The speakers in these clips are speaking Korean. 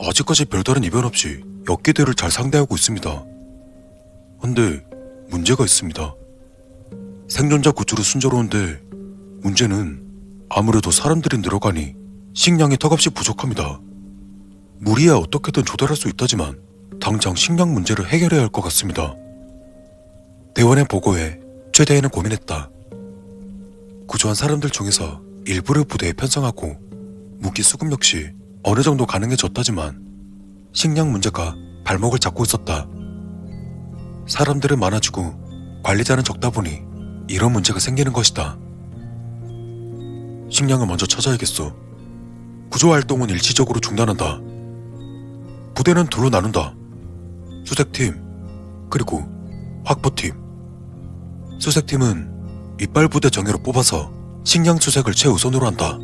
아직까지 별다른 이변 없이 엽기들을 잘 상대하고 있습니다. 근데 문제가 있습니다. 생존자 구조로 순조로운데 문제는 아무래도 사람들이 늘어가니 식량이 턱없이 부족합니다. 무리야 어떻게든 조달할 수 있다지만 당장 식량 문제를 해결해야 할 것 같습니다. 대원의 보고에 최대희는 고민했다. 구조한 사람들 중에서 일부를 부대에 편성하고 무기 수급 역시 어느 정도 가능해졌다지만 식량 문제가 발목을 잡고 있었다. 사람들은 많아지고 관리자는 적다 보니 이런 문제가 생기는 것이다. 식량을 먼저 찾아야겠어. 구조 활동은 일시적으로 중단한다. 부대는 둘로 나눈다. 수색팀 그리고 확보팀. 수색팀은 이빨 부대 정예로 뽑아서 식량 수색을 최우선으로 한다.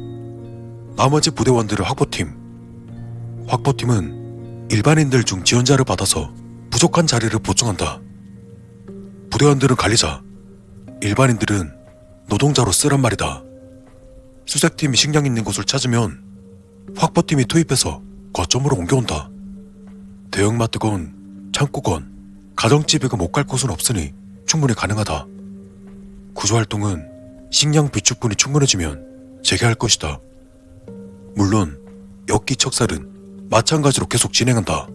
나머지 부대원들을 확보팀. 확보팀은 일반인들 중 지원자를 받아서 부족한 자리를 보충한다. 부대원들은 관리자, 일반인들은 노동자로 쓰란 말이다. 수색팀이 식량 있는 곳을 찾으면 확보팀이 투입해서 거점으로 옮겨온다. 대형마트건 창고건 가정집이건 못 갈 곳은 없으니 충분히 가능하다. 구조활동은 식량 비축분이 충분해지면 재개할 것이다. 물론 엽기 척살은 마찬가지로 계속 진행한다.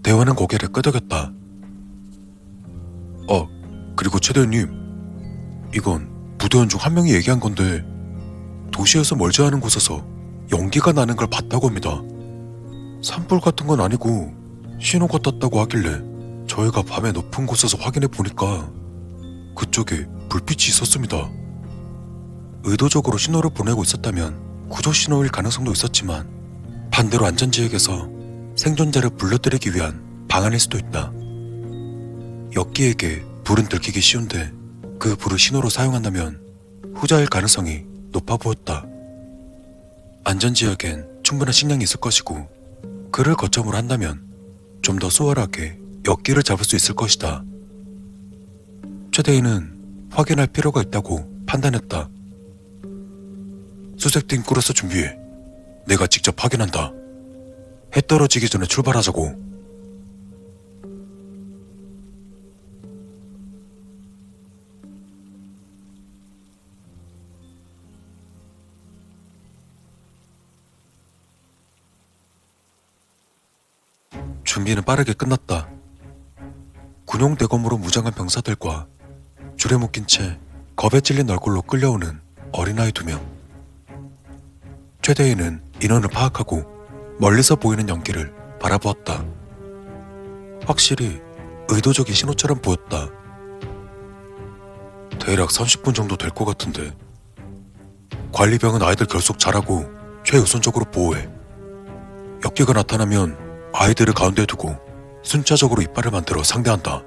대화는 고개를 끄덕였다. 그리고 최대원님, 이건 부대원 중 한 명이 얘기한 건데 도시에서 멀지 않은 곳에서 연기가 나는 걸 봤다고 합니다. 산불 같은 건 아니고 신호가 떴다고 하길래 저희가 밤에 높은 곳에서 확인해 보니까 그쪽에 불빛이 있었습니다. 의도적으로 신호를 보내고 있었다면 구조 신호일 가능성도 있었지만 반대로 안전지역에서 생존자를 불러들이기 위한 방안일 수도 있다. 엽기에게 불은 들키기 쉬운데 그 불을 신호로 사용한다면 후자일 가능성이 높아 보였다. 안전지역엔 충분한 식량이 있을 것이고 그를 거점으로 한다면 좀 더 수월하게 엽기를 잡을 수 있을 것이다. 최대희는 확인할 필요가 있다고 판단했다. 수색팀 꾸려서 준비해. 내가 직접 확인한다. 해 떨어지기 전에 출발하자고. 준비는 빠르게 끝났다. 군용대검으로 무장한 병사들과 줄에 묶인 채 겁에 찔린 얼굴로 끌려오는 어린아이 2명. 최대희는 인원을 파악하고 멀리서 보이는 연기를 바라보았다. 확실히 의도적인 신호처럼 보였다. 대략 30분 정도 될 것 같은데. 관리병은 아이들 결속 잘하고 최우선적으로 보호해. 엽기가 나타나면 아이들을 가운데에 두고 순차적으로 이빨을 만들어 상대한다.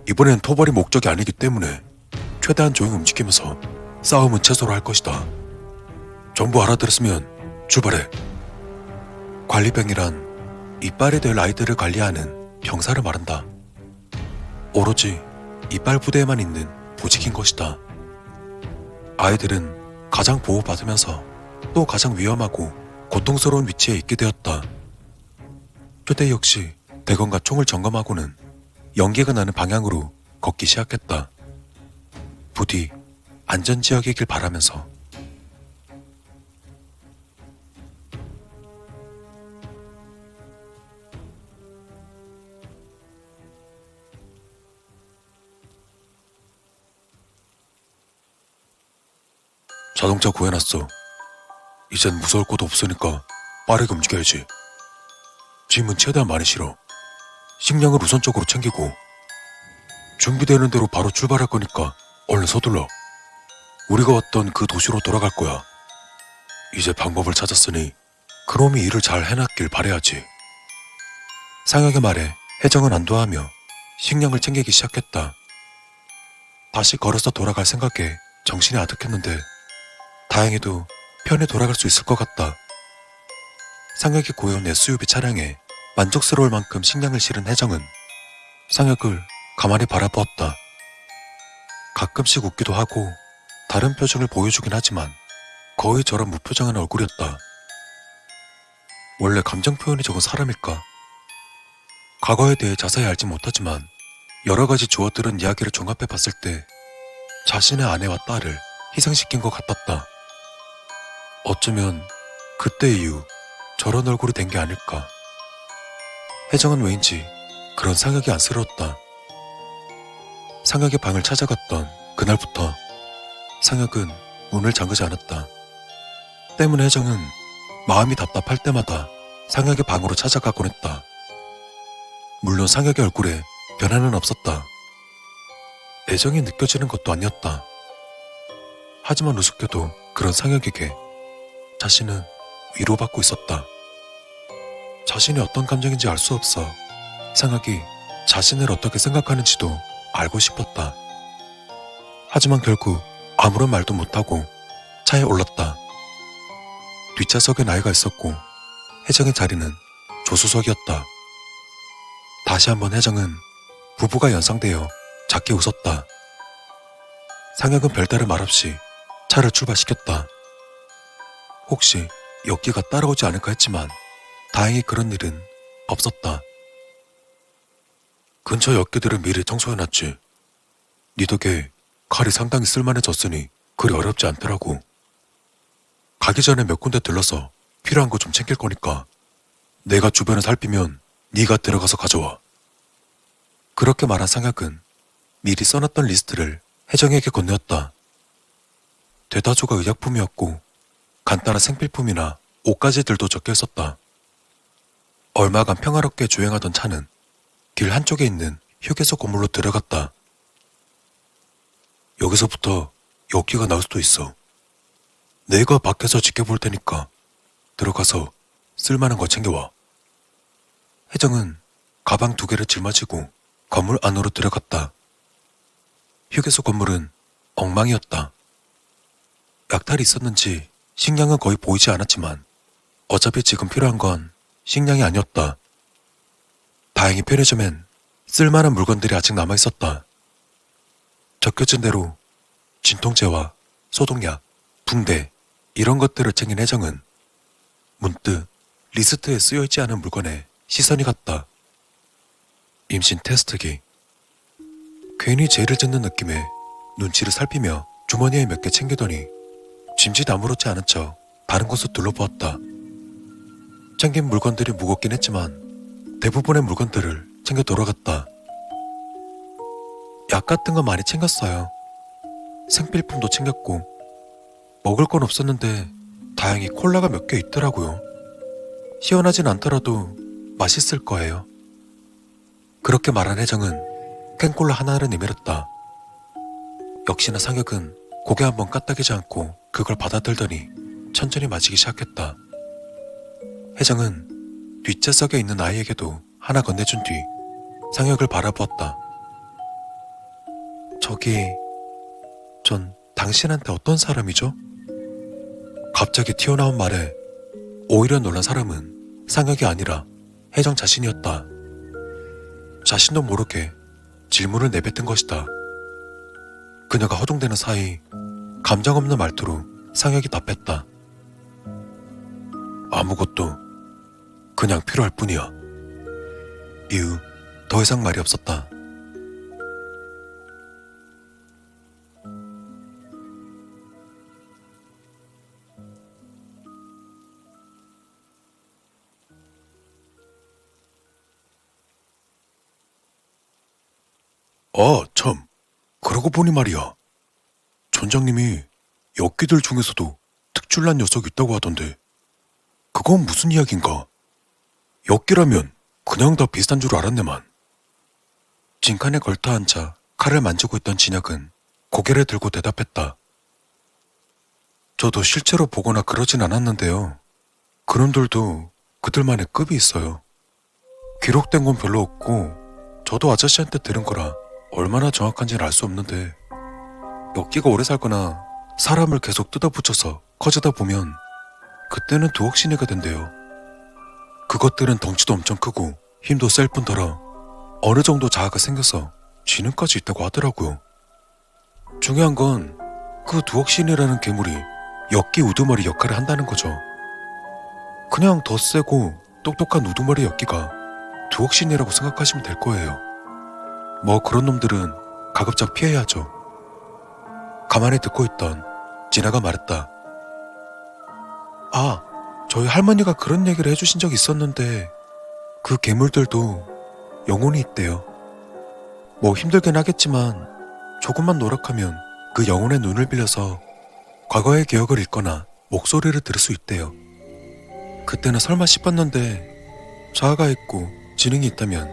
이번엔 토벌이 목적이 아니기 때문에 최대한 조용히 움직이면서 싸움은 최소로 할 것이다. 전부 알아들었으면 출발해. 관리병이란 이빨이 될 아이들을 관리하는 병사를 말한다. 오로지 이빨 부대에만 있는 보직인 것이다. 아이들은 가장 보호받으면서 또 가장 위험하고 고통스러운 위치에 있게 되었다. 최대희 역시 대검과 총을 점검하고는 연기가 나는 방향으로 걷기 시작했다. 부디 안전지역이길 바라면서. 자동차 구해놨어. 이젠 무서울 것도 없으니까 빠르게 움직여야지. 짐은 최대한 많이 실어. 식량을 우선적으로 챙기고 준비되는 대로 바로 출발할 거니까 얼른 서둘러. 우리가 왔던 그 도시로 돌아갈 거야. 이제 방법을 찾았으니 그놈이 일을 잘 해놨길 바라야지. 상혁의 말에 혜정은 안도하며 식량을 챙기기 시작했다. 다시 걸어서 돌아갈 생각에 정신이 아득했는데 다행히도 편히 돌아갈 수 있을 것 같다. 상혁이 구해온 SUV 차량에 만족스러울 만큼 식량을 실은 혜정은 상혁을 가만히 바라보았다. 가끔씩 웃기도 하고 다른 표정을 보여주긴 하지만 거의 저런 무표정한 얼굴이었다. 원래 감정 표현이 적은 사람일까? 과거에 대해 자세히 알지 못하지만 여러 가지 주워들은 이야기를 종합해 봤을 때 자신의 아내와 딸을 희생시킨 것 같았다. 어쩌면 그때 이후 저런 얼굴이 된 게 아닐까. 혜정은 왜인지 그런 상혁이 안쓰러웠다. 상혁의 방을 찾아갔던 그날부터 상혁은 문을 잠그지 않았다. 때문에 혜정은 마음이 답답할 때마다 상혁의 방으로 찾아가곤 했다. 물론 상혁의 얼굴에 변화는 없었다. 애정이 느껴지는 것도 아니었다. 하지만 우습게도 그런 상혁에게 자신은 위로받고 있었다. 자신이 어떤 감정인지 알 수 없어 상혁이 자신을 어떻게 생각하는지도 알고 싶었다. 하지만 결국 아무런 말도 못하고 차에 올랐다. 뒷좌석에 나이가 있었고 혜정의 자리는 조수석이었다. 다시 한번 혜정은 부부가 연상되어 작게 웃었다. 상혁은 별다른 말 없이 차를 출발시켰다. 혹시 엽기가 따라오지 않을까 했지만 다행히 그런 일은 없었다. 근처 엽기들은 미리 청소해놨지. 니 덕에 칼이 상당히 쓸만해졌으니 그리 어렵지 않더라고. 가기 전에 몇 군데 들러서 필요한 거 좀 챙길 거니까 내가 주변을 살피면 네가 들어가서 가져와. 그렇게 말한 상혁은 미리 써놨던 리스트를 혜정에게 건네었다. 대다수가 의약품이었고 간단한 생필품이나 옷가지들도 적혀 있었다. 얼마간 평화롭게 주행하던 차는 길 한쪽에 있는 휴게소 건물로 들어갔다. 여기서부터 엽기가 나올 수도 있어. 내가 밖에서 지켜볼 테니까 들어가서 쓸만한 거 챙겨와. 혜정은 가방 2개를 짊어지고 건물 안으로 들어갔다. 휴게소 건물은 엉망이었다. 약탈이 있었는지 식량은 거의 보이지 않았지만 어차피 지금 필요한 건 식량이 아니었다. 다행히 편의점엔 쓸만한 물건들이 아직 남아있었다. 적혀진 대로 진통제와 소독약, 붕대 이런 것들을 챙긴 혜정은 문득 리스트에 쓰여있지 않은 물건에 시선이 갔다. 임신 테스트기. 괜히 죄를 짓는 느낌에 눈치를 살피며 주머니에 몇 개 챙기더니 짐짓 아무렇지 않은 척 다른 곳을 둘러보았다. 챙긴 물건들이 무겁긴 했지만 대부분의 물건들을 챙겨 돌아갔다. 약 같은 거 많이 챙겼어요. 생필품도 챙겼고 먹을 건 없었는데 다행히 콜라가 몇 개 있더라고요. 시원하진 않더라도 맛있을 거예요. 그렇게 말한 혜정은 캔콜라 하나를 내밀었다. 역시나 상혁은 고개 한번 까딱이지 않고 그걸 받아들더니 천천히 마시기 시작했다. 혜정은 뒷좌석에 있는 아이에게도 하나 건네준 뒤 상혁을 바라보았다. 저기, 전 당신한테 어떤 사람이죠? 갑자기 튀어나온 말에 오히려 놀란 사람은 상혁이 아니라 혜정 자신이었다. 자신도 모르게 질문을 내뱉은 것이다. 그녀가 허둥대는 사이 감정 없는 말투로 상혁이 답했다. 아무것도 그냥 필요할 뿐이야. 이후 더 이상 말이 없었다. 아, 참. 그러고 보니 말이야. 전장님이 엽기들 중에서도 특출난 녀석이 있다고 하던데 그건 무슨 이야기인가? 엽기라면 그냥 다 비슷한 줄 알았네만. 진칸에 걸터 앉아 칼을 만지고 있던 진혁은 고개를 들고 대답했다. 저도 실제로 보거나 그러진 않았는데요. 그놈들도 그들만의 급이 있어요. 기록된 건 별로 없고 저도 아저씨한테 들은 거라 얼마나 정확한지는 알 수 없는데 엽기가 오래 살거나 사람을 계속 뜯어붙여서 커지다 보면 그때는 두억신이가 된대요. 그것들은 덩치도 엄청 크고 힘도 셀 뿐더러 어느 정도 자아가 생겨서 쥐는까지 있다고 하더라고요. 중요한 건 그 두억신이라는 괴물이 엽기 우두머리 역할을 한다는 거죠. 그냥 더 세고 똑똑한 우두머리 엽기가 두억신이라고 생각하시면 될 거예요. 뭐 그런 놈들은 가급적 피해야죠. 가만히 듣고 있던 진아가 말했다. 아, 저희 할머니가 그런 얘기를 해주신 적이 있었는데 그 괴물들도 영혼이 있대요. 뭐 힘들긴 하겠지만 조금만 노력하면 그 영혼의 눈을 빌려서 과거의 기억을 읽거나 목소리를 들을 수 있대요. 그때는 설마 싶었는데 자아가 있고 지능이 있다면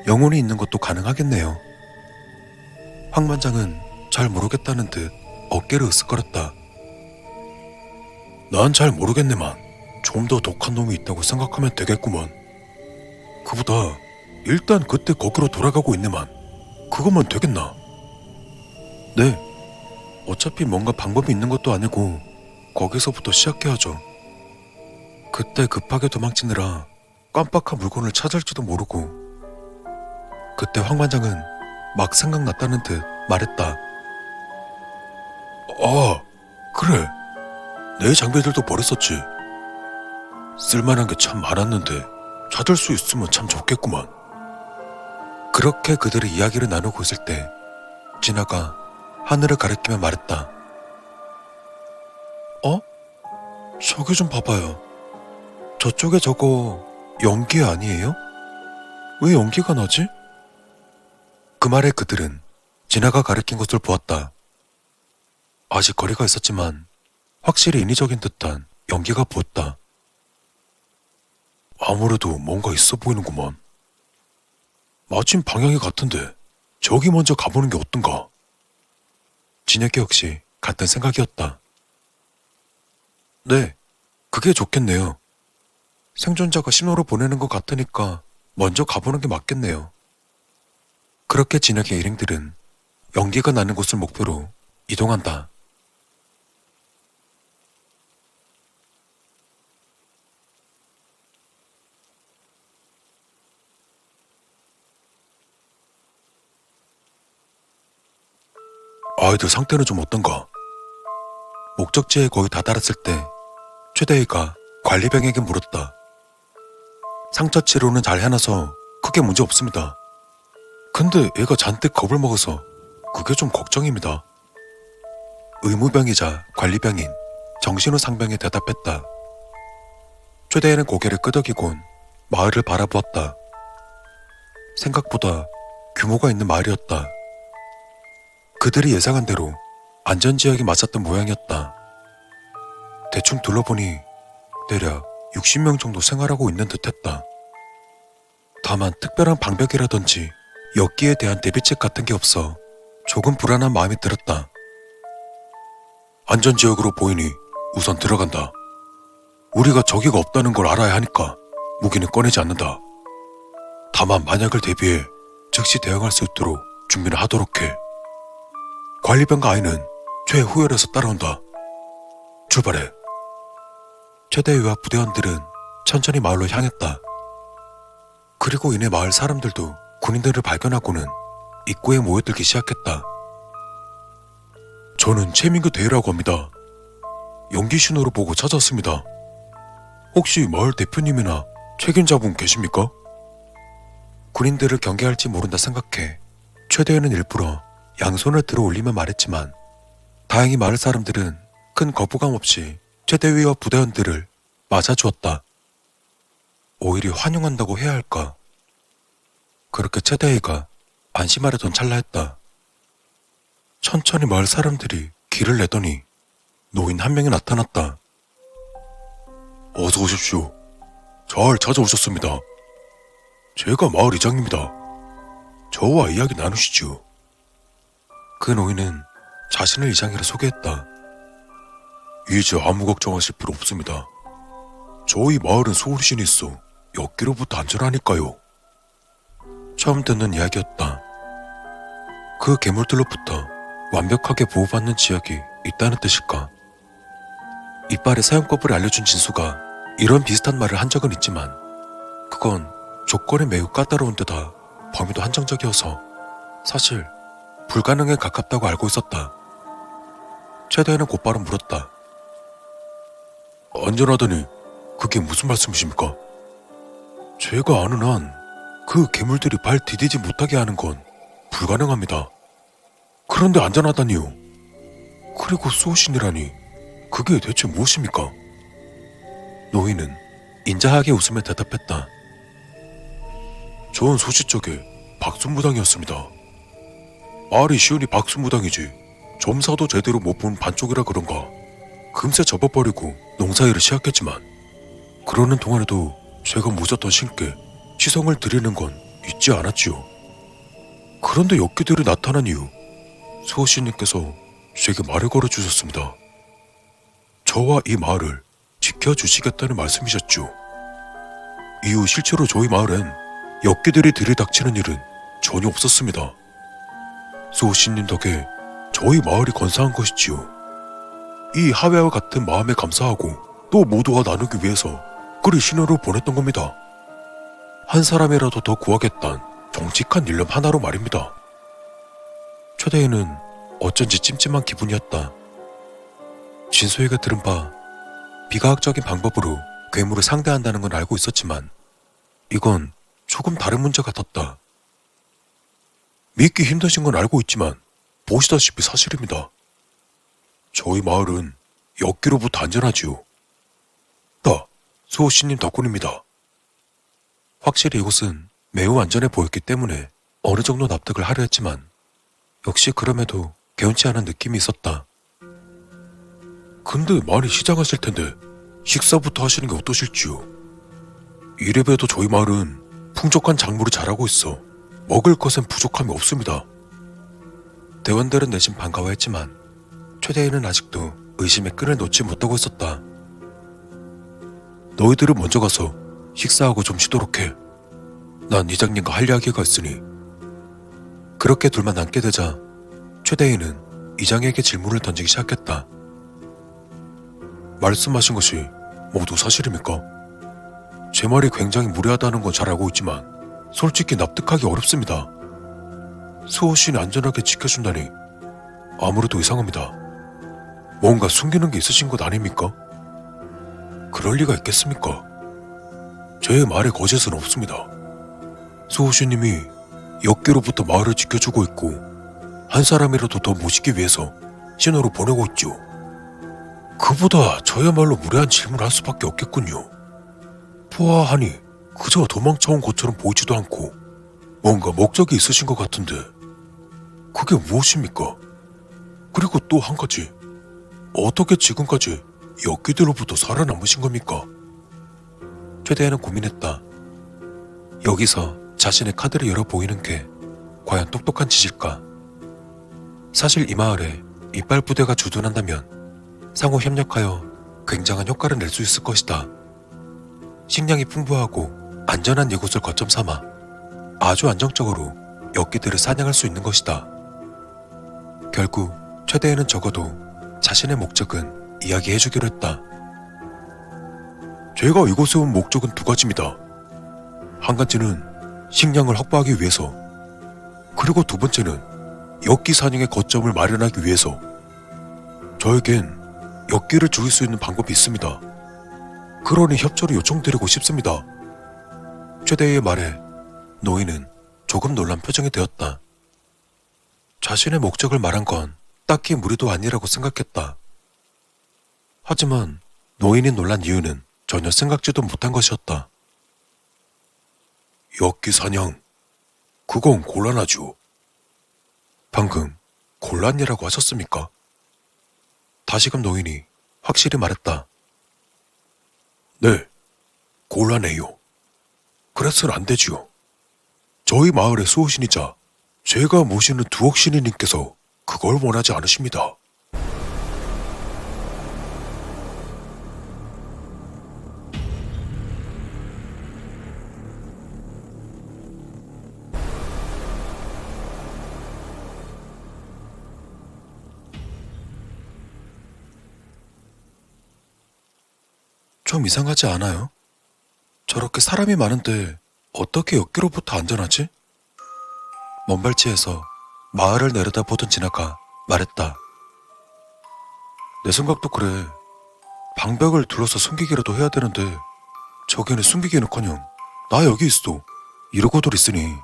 영혼이 있는 것도 가능하겠네요. 황 반장은 잘 모르겠다는 듯 어깨를 으쓱거렸다. 난 잘 모르겠네만 좀 더 독한 놈이 있다고 생각하면 되겠구먼. 그보다 일단 그때 거기로 돌아가고 있네만 그것만 되겠나? 네, 어차피 뭔가 방법이 있는 것도 아니고 거기서부터 시작해야죠. 그때 급하게 도망치느라 깜빡한 물건을 찾을지도 모르고. 그때 황 반장은 막 생각났다는 듯 말했다. 아, 그래. 내 장비들도 버렸었지. 쓸만한 게 참 많았는데 찾을 수 있으면 참 좋겠구만. 그렇게 그들의 이야기를 나누고 있을 때 진아가 하늘을 가리키며 말했다. 어? 저기 좀 봐봐요. 저쪽에 저거 연기 아니에요? 왜 연기가 나지? 그 말에 그들은 진아가 가리킨 것을 보았다. 아직 거리가 있었지만 확실히 인위적인 듯한 연기가 보였다. 아무래도 뭔가 있어 보이는구만. 마침 방향이 같은데 저기 먼저 가보는 게 어떤가? 진혁이 역시 같은 생각이었다. 네, 그게 좋겠네요. 생존자가 신호를 보내는 것 같으니까 먼저 가보는 게 맞겠네요. 그렇게 진혁의 일행들은 연기가 나는 곳을 목표로 이동한다. 아이들 상태는 좀 어떤가? 목적지에 거의 다다랐을 때 최대희가 관리병에게 물었다. 상처 치료는 잘 해놔서 크게 문제 없습니다. 근데 애가 잔뜩 겁을 먹어서 그게 좀 걱정입니다. 의무병이자 관리병인 정신우 상병이 대답했다. 최대희는 고개를 끄덕이곤 마을을 바라보았다. 생각보다 규모가 있는 마을이었다. 그들이 예상한 대로 안전지역이 맞았던 모양이었다. 대충 둘러보니 대략 60명 정도 생활하고 있는 듯했다. 다만 특별한 방벽이라든지 엽기에 대한 대비책 같은 게 없어 조금 불안한 마음이 들었다. 안전지역으로 보이니 우선 들어간다. 우리가 적이가 없다는 걸 알아야 하니까 무기는 꺼내지 않는다. 다만 만약을 대비해 즉시 대응할 수 있도록 준비를 하도록 해. 관리병과 아이는 최후열에서 따라온다. 출발해. 최대위와 부대원들은 천천히 마을로 향했다. 그리고 이내 마을 사람들도 군인들을 발견하고는 입구에 모여들기 시작했다. 저는 최민규 대위라고 합니다. 연기 신호를 보고 찾아왔습니다. 혹시 마을 대표님이나 책임자분 계십니까? 군인들을 경계할지 모른다 생각해 최대위는 일부러 양손을 들어 올리며 말했지만 다행히 마을 사람들은 큰 거부감 없이 최대위와 부대원들을 맞아주었다. 오히려 환영한다고 해야 할까? 그렇게 최대위가 안심하려던 찰나였다. 천천히 마을 사람들이 길을 내더니 노인 한 명이 나타났다. 어서 오십시오. 잘 찾아오셨습니다. 제가 마을 이장입니다. 저와 이야기 나누시죠. 그 노인은 자신을 이장이라 소개했다. 이제 아무 걱정하실 필요 없습니다. 저희 마을은 소울신이 있어 엽기로부터 안전하니까요. 처음 듣는 이야기였다. 그 괴물들로부터 완벽하게 보호받는 지역이 있다는 뜻일까? 이빨의 사용법을 알려준 진수가 이런 비슷한 말을 한 적은 있지만 그건 조건이 매우 까다로운 데다 범위도 한정적이어서 사실 불가능에 가깝다고 알고 있었다. 최대위는 곧바로 물었다. 안전하더니 그게 무슨 말씀이십니까? 제가 아는 한 그 괴물들이 발 디디지 못하게 하는 건 불가능합니다. 그런데 안전하다니요. 그리고 수호신이라니 그게 대체 무엇입니까? 노인은 인자하게 웃으며 대답했다. 전 소시 쪽에 박순무당이었습니다. 말이 쉬우니 박순무당이지 점사도 제대로 못 본 반쪽이라 그런가 금세 접어버리고 농사일을 시작했지만 그러는 동안에도 제가 모셨던 신께 시성을 드리는 건 잊지 않았지요. 그런데 엽기들이 나타난 이후 수호신님께서 제게 말을 걸어주셨습니다. 저와 이 마을을 지켜주시겠다는 말씀이셨죠. 이후 실제로 저희 마을엔 엽기들이 들이닥치는 일은 전혀 없었습니다. 수호신님 덕에 저희 마을이 건사한 것이지요. 이 하회와 같은 마음에 감사하고 또 모두와 나누기 위해서 그리 신호를 보냈던 겁니다. 한 사람이라도 더 구하겠다는 정직한 일념 하나로 말입니다. 최대희는 어쩐지 찜찜한 기분이었다. 진소희가 들은 바 비과학적인 방법으로 괴물을 상대한다는 건 알고 있었지만 이건 조금 다른 문제 같았다. 믿기 힘드신 건 알고 있지만 보시다시피 사실입니다. 저희 마을은 엽기로부터 안전하지요. 다 수호신님 덕분입니다. 확실히 이곳은 매우 안전해 보였기 때문에 어느 정도 납득을 하려 했지만 역시 그럼에도 개운치 않은 느낌이 있었다. 근데 많이 시장하실 텐데 식사부터 하시는 게 어떠실지요? 이래봬도 저희 마을은 풍족한 작물을 잘하고 있어 먹을 것엔 부족함이 없습니다. 대원들은 내심 반가워했지만 최대희는 아직도 의심의 끈을 놓지 못하고 있었다. 너희들은 먼저 가서 식사하고 좀 쉬도록 해. 난 이장님과 할 이야기가 있으니. 그렇게 둘만 남게 되자 최대희는 이장에게 질문을 던지기 시작했다. 말씀하신 것이 모두 사실입니까? 제 말이 굉장히 무례하다는 건 잘 알고 있지만 솔직히 납득하기 어렵습니다. 수호신이 안전하게 지켜준다니 아무래도 이상합니다. 뭔가 숨기는 게 있으신 것 아닙니까? 그럴 리가 있겠습니까? 제 말에 거짓은 없습니다. 수호신님이 엽기로부터 마을을 지켜주고 있고 한 사람이라도 더 모시기 위해서 신호를 보내고 있죠. 그보다 저야말로 무례한 질문을 할 수밖에 없겠군요. 보아하니 그저 도망쳐온 것처럼 보이지도 않고 뭔가 목적이 있으신 것 같은데 그게 무엇입니까? 그리고 또 한 가지, 어떻게 지금까지 엽기들로부터 살아남으신 겁니까? 최대희는 고민했다. 여기서 자신의 카드를 열어 보이는 게 과연 똑똑한 짓일까? 사실 이 마을에 이빨 부대가 주둔한다면 상호 협력하여 굉장한 효과를 낼 수 있을 것이다. 식량이 풍부하고 안전한 이곳을 거점 삼아 아주 안정적으로 엽기들을 사냥할 수 있는 것이다. 결국 최대희는 적어도 자신의 목적은 이야기해주기로 했다. 제가 이곳에 온 목적은 두 가지입니다. 한 가지는 식량을 확보하기 위해서, 그리고 두 번째는 엽기 사냥의 거점을 마련하기 위해서. 저에겐 엽기를 죽일 수 있는 방법이 있습니다. 그러니 협조를 요청드리고 싶습니다. 최대희의 말에 노인은 조금 놀란 표정이 되었다. 자신의 목적을 말한 건 딱히 무리도 아니라고 생각했다. 하지만 노인이 놀란 이유는 전혀 생각지도 못한 것이었다. 엽기 사냥, 그건 곤란하죠. 방금 곤란이라고 하셨습니까? 다시금 노인이 확실히 말했다. 네, 곤란해요. 그래서는 안 되지요. 저희 마을의 수호신이자 제가 모시는 두억신이님께서 그걸 원하지 않으십니다. 좀 이상하지 않아요? 저렇게 사람이 많은데 어떻게 엽기로부터 안전하지? 먼발치에서 마을을 내려다보던 진아가 말했다. 내 생각도 그래. 방벽을 둘러서 숨기기라도 해야 되는데 저기는 숨기기는커녕 나 여기 있어 이러고들 있으니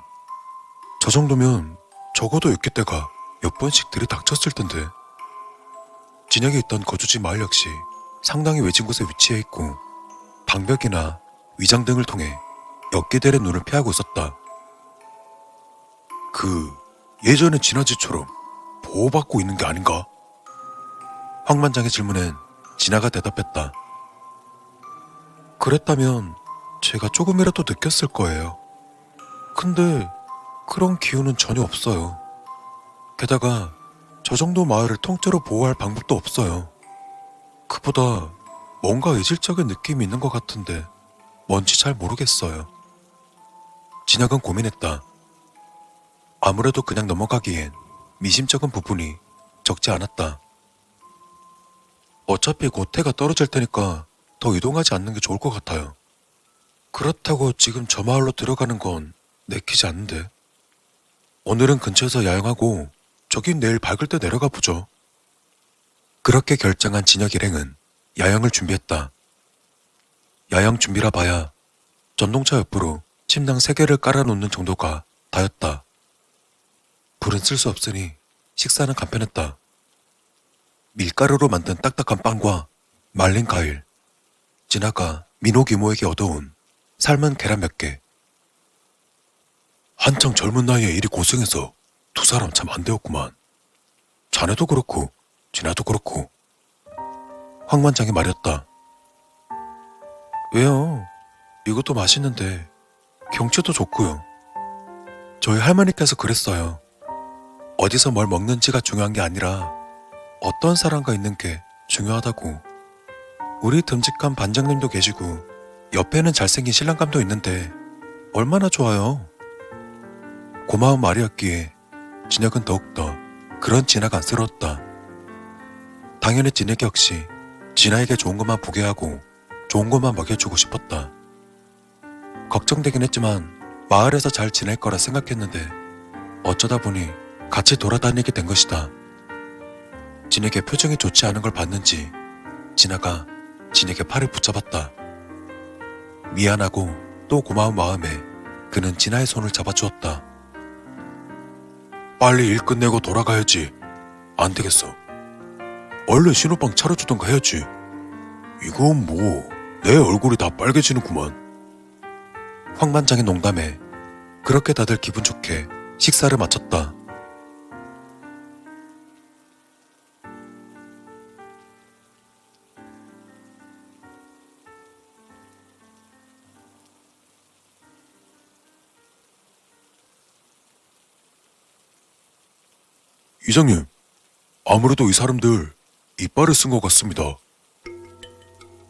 저 정도면 적어도 육개때가 몇 번씩 들이닥쳤을 텐데. 진혁이 있던 거주지 마을 역시 상당히 외진 곳에 위치해 있고 방벽이나 위장 등을 통해 엿개들의 눈을 피하고 있었다. 예전의 진아지처럼 보호받고 있는 게 아닌가? 황만장의 질문엔 진아가 대답했다. 그랬다면 제가 조금이라도 느꼈을 거예요. 근데 그런 기운은 전혀 없어요. 게다가 저 정도 마을을 통째로 보호할 방법도 없어요. 그보다 뭔가 이질적인 느낌이 있는 것 같은데 뭔지 잘 모르겠어요. 진혁은 고민했다. 아무래도 그냥 넘어가기엔 미심쩍은 부분이 적지 않았다. 어차피 곧 해가 떨어질 테니까 더 이동하지 않는 게 좋을 것 같아요. 그렇다고 지금 저 마을로 들어가는 건 내키지 않는데. 오늘은 근처에서 야영하고 저긴 내일 밝을 때 내려가 보죠. 그렇게 결정한 진혁 일행은 야영을 준비했다. 야영 준비라 봐야 전동차 옆으로 침낭 3개를 깔아놓는 정도가 다였다. 불은 쓸 수 없으니 식사는 간편했다. 밀가루로 만든 딱딱한 빵과 말린 과일, 진아가 민호 기모에게 얻어온 삶은 계란 몇 개. 한창 젊은 나이에 이리 고생해서 두 사람 참 안 되었구만. 자네도 그렇고 진아도 그렇고. 황만장이 말했다. 왜요? 이것도 맛있는데 경치도 좋고요. 저희 할머니께서 그랬어요. 어디서 뭘 먹는지가 중요한 게 아니라 어떤 사람과 있는 게 중요하다고. 우리 듬직한 반장님도 계시고 옆에는 잘생긴 신랑감도 있는데 얼마나 좋아요. 고마운 말이었기에 진혁은 더욱더 그런 진아가 안쓰러웠다. 당연히 진혁 역시 진아에게 좋은 것만 보게 하고 좋은 것만 먹여주고 싶었다. 걱정되긴 했지만 마을에서 잘 지낼 거라 생각했는데 어쩌다 보니 같이 돌아다니게 된 것이다. 진혁의 표정이 좋지 않은 걸 봤는지 진아가 진혁의 팔을 붙잡았다. 미안하고 또 고마운 마음에 그는 진아의 손을 잡아주었다. 빨리 일 끝내고 돌아가야지. 안 되겠어. 얼른 신호방 차려주던가 해야지. 이건 뭐 내 얼굴이 다 빨개지는구만. 황반장의 농담에 그렇게 다들 기분 좋게 식사를 마쳤다. 이장님, 아무래도 이 사람들 이빨을 쓴 것 같습니다.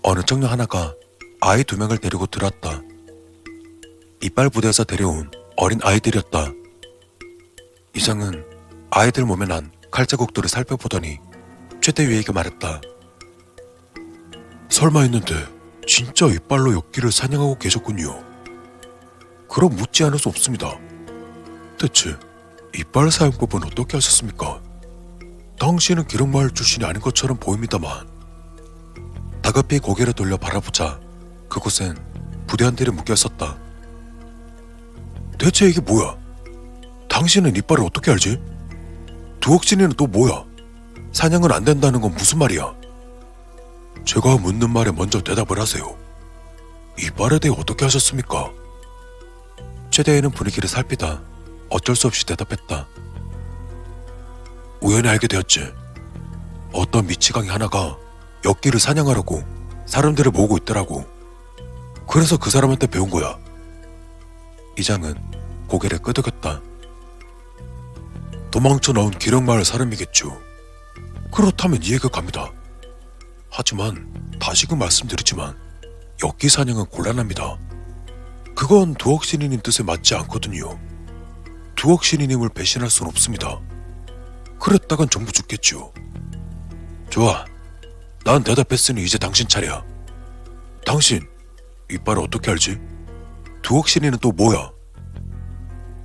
어느 청년 하나가 아이 2명을 데리고 들어왔다. 이빨 부대에서 데려온 어린 아이들이었다. 이장은 아이들 몸에 난 칼자국들을 살펴보더니 최대위에게 말했다. 설마 했는데 진짜 이빨로 엽기를 사냥하고 계셨군요. 그럼 묻지 않을 수 없습니다. 대체 이빨 사용법은 어떻게 하셨습니까? 당신은 기록마을 출신이 아닌 것처럼 보입니다만. 다급히 고개를 돌려 바라보자 그곳엔 부대원들이 묶여있었다. 대체 이게 뭐야? 당신은 이빨을 어떻게 알지? 두억진이는 또 뭐야? 사냥은 안 된다는 건 무슨 말이야? 제가 묻는 말에 먼저 대답을 하세요. 이빨에 대해 어떻게 하셨습니까? 최대희는 분위기를 살피다 어쩔 수 없이 대답했다. 우연히 알게 되었지. 어떤 미치광이 하나가 엽기를 사냥하려고 사람들을 모으고 있더라고. 그래서 그 사람한테 배운 거야. 이장은 고개를 끄덕였다. 도망쳐 나온 기령마을 사람이겠죠. 그렇다면 이해가 갑니다. 하지만 다시금 말씀드리지만 엽기 사냥은 곤란합니다. 그건 두억신이님 뜻에 맞지 않거든요. 두억신이님을 배신할 순 없습니다. 그랬다간 전부 죽겠죠. 좋아. 난 대답했으니 이제 당신 차례야. 당신 이빨을 어떻게 알지? 두억신이는 또 뭐야?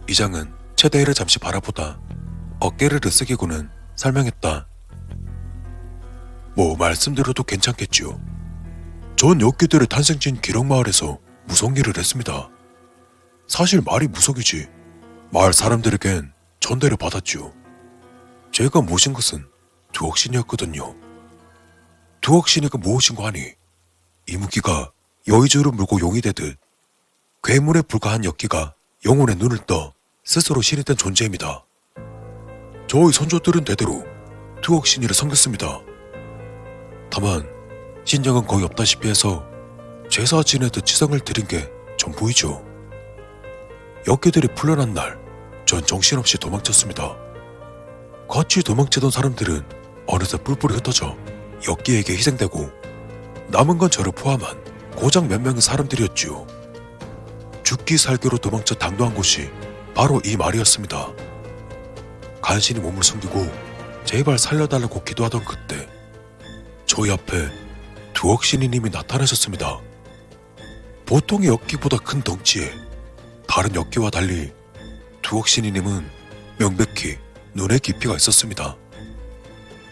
이장은 최대희를 잠시 바라보다 어깨를 으쓱이고는 설명했다. 뭐 말씀드려도 괜찮겠지요. 전 엽기들의 탄생지인 기령마을에서 무속 일을 했습니다. 사실 말이 무속이지 마을 사람들에겐 전대를 받았죠. 제가 모신 것은 두억신이었거든요. 두억신이가 무엇인고 하니 이무기가 여의주를 물고 용이 되듯 괴물에 불과한 엽기가 영혼의 눈을 떠 스스로 신이 된 존재입니다. 저희 선조들은 대대로 두억신이를 섬겼습니다. 다만 신령은 거의 없다시피 해서 제사 지내듯 치성을 드린 게 전부이죠. 엽기들이 풀려난 날 전 정신없이 도망쳤습니다. 같이 도망치던 사람들은 어느새 뿔뿔이 흩어져 엽기에게 희생되고 남은 건 저를 포함한 고작 몇 명의 사람들이었지요. 죽기 살기로 도망쳐 당도한 곳이 바로 이 말이었습니다. 간신히 몸을 숨기고 제발 살려달라고 기도하던 그때 저희 앞에 두억신이님이 나타나셨습니다. 보통의 엽기보다 큰 덩치에 다른 엽기와 달리 두억신이님은 명백히 눈에 깊이가 있었습니다.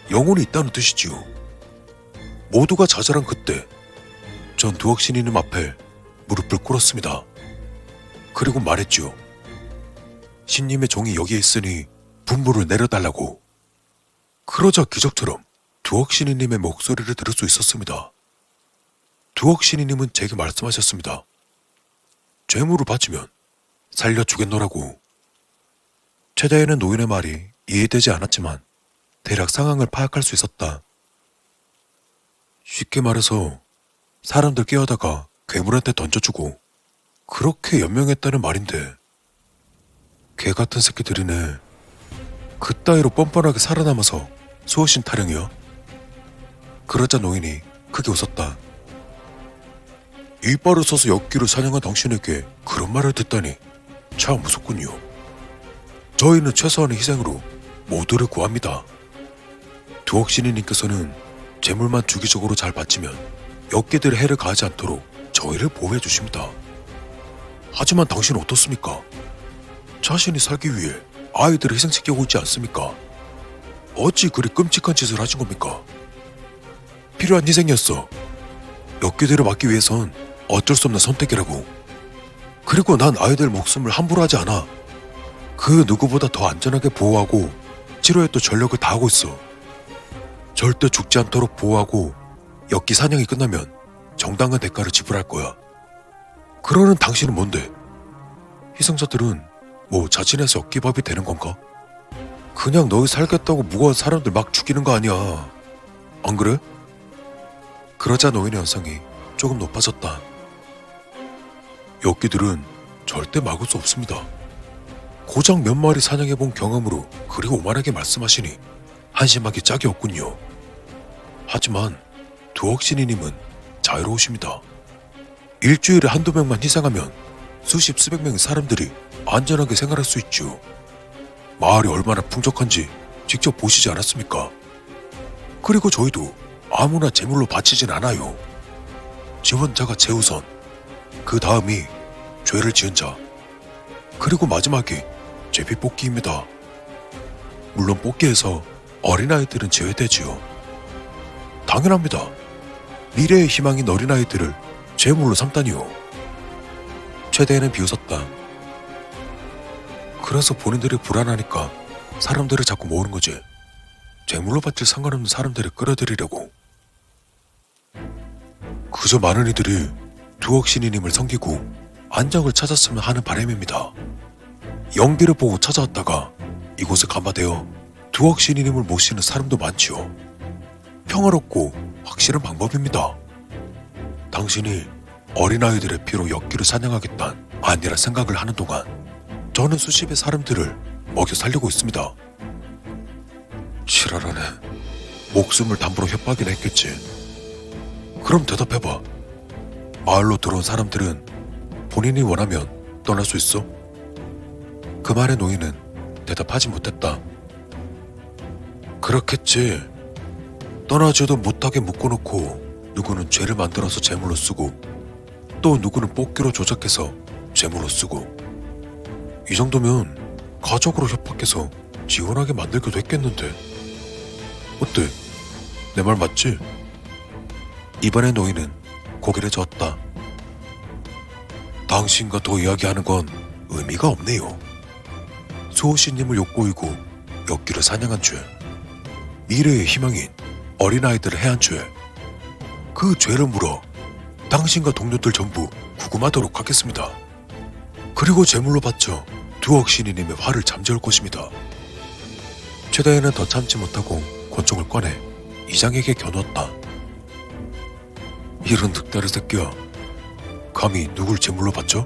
영혼이 있다는 뜻이지요. 모두가 좌절한 그때 전 두억신이님 앞에 무릎을 꿇었습니다. 그리고 말했죠. 신님의 종이 여기에 있으니 분부를 내려달라고. 그러자 기적처럼 두억신이님의 목소리를 들을 수 있었습니다. 두억신이님은 제게 말씀하셨습니다. 죄물을 바치면 살려주겠노라고. 최대에는 노인의 말이 이해되지 않았지만 대략 상황을 파악할 수 있었다. 쉽게 말해서 사람들 깨워다가 괴물한테 던져주고 그렇게 연명했다는 말인데 개같은 새끼들이네. 그따위로 뻔뻔하게 살아남아서 수호신 타령이야? 그러자 노인이 크게 웃었다. 이빨을 써서 엽기를 사냥한 당신에게 그런 말을 듣다니 참 무섭군요. 저희는 최소한의 희생으로 모두를 구합니다. 두억신이님께서는 재물만 주기적으로 잘 바치면 엽기들의 해를 가하지 않도록 저희를 보호해 주십니다. 하지만 당신은 어떻습니까? 자신이 살기 위해 아이들을 희생시키고 있지 않습니까? 어찌 그리 끔찍한 짓을 하신 겁니까? 필요한 희생이었어. 엽기들을 막기 위해선 어쩔 수 없는 선택이라고. 그리고 난 아이들 목숨을 함부로 하지 않아. 그 누구보다 더 안전하게 보호하고 치료에 또 전력을 다하고 있어. 절대 죽지 않도록 보호하고 엽기 사냥이 끝나면 정당한 대가를 지불할 거야. 그러는 당신은 뭔데? 희생자들은 뭐 자진해서 엽기밥이 되는 건가? 그냥 너희 살겠다고 무고한 사람들 막 죽이는 거 아니야. 안 그래? 그러자 노인의 연상이 조금 높아졌다. 엽기들은 절대 막을 수 없습니다. 고작 몇 마리 사냥해본 경험으로 그리 오만하게 말씀하시니 한심하기 짝이 없군요. 하지만 두억신이님은 자유로우십니다. 일주일에 한두 명만 희생하면 수십 수백 명의 사람들이 안전하게 생활할 수 있죠. 마을이 얼마나 풍족한지 직접 보시지 않았습니까? 그리고 저희도 아무나 제물로 바치진 않아요. 지원자가 최우선, 그 다음이 죄를 지은 자, 그리고 마지막이 제비 뽑기입니다. 물론 뽑기에서 어린아이들은 제외되지요. 당연합니다. 미래의 희망인 어린아이들을 제물로 삼다니요. 최대에는 비웃었다. 그래서 본인들이 불안하니까 사람들을 자꾸 모으는 거지. 제물로 바칠 상관없는 사람들을 끌어들이려고. 그저 많은 이들이 두억신이님을 섬기고 안정을 찾았으면 하는 바람입니다. 연기를 보고 찾아왔다가 이곳에 감화되어 두억신이님을 모시는 사람도 많지요. 평화롭고 확실한 방법입니다. 당신이 어린아이들의 피로 엽기를 사냥하겠다는 아니라 생각을 하는 동안 저는 수십의 사람들을 먹여 살리고 있습니다. 지랄하네. 목숨을 담보로 협박이나 했겠지. 그럼 대답해봐. 마을로 들어온 사람들은 본인이 원하면 떠날 수 있어? 그 말에 노인은 대답하지 못했다. 그렇겠지. 떠나지도 못하게 묶어놓고 누구는 죄를 만들어서 제물로 쓰고 또 누구는 뽑기로 조작해서 제물로 쓰고 이 정도면 가족으로 협박해서 지원하게 만들기도 했겠는데 어때? 내 말 맞지? 이번에 노인은 고개를 저었다. 당신과 더 이야기하는 건 의미가 없네요. 수호씨님을 욕보이고 역기를 사냥한 죄, 미래의 희망인 어린아이들을 해한 죄, 그 죄를 물어 당신과 동료들 전부 구금하도록 하겠습니다. 그리고 제물로 바쳐 두억 신이님의 화를 잠재울 것입니다. 최다혜는 더 참지 못하고 권총을 꺼내 이장에게 겨누었다. 이런 늑다리 새끼야, 감히 누굴 제물로 바쳐?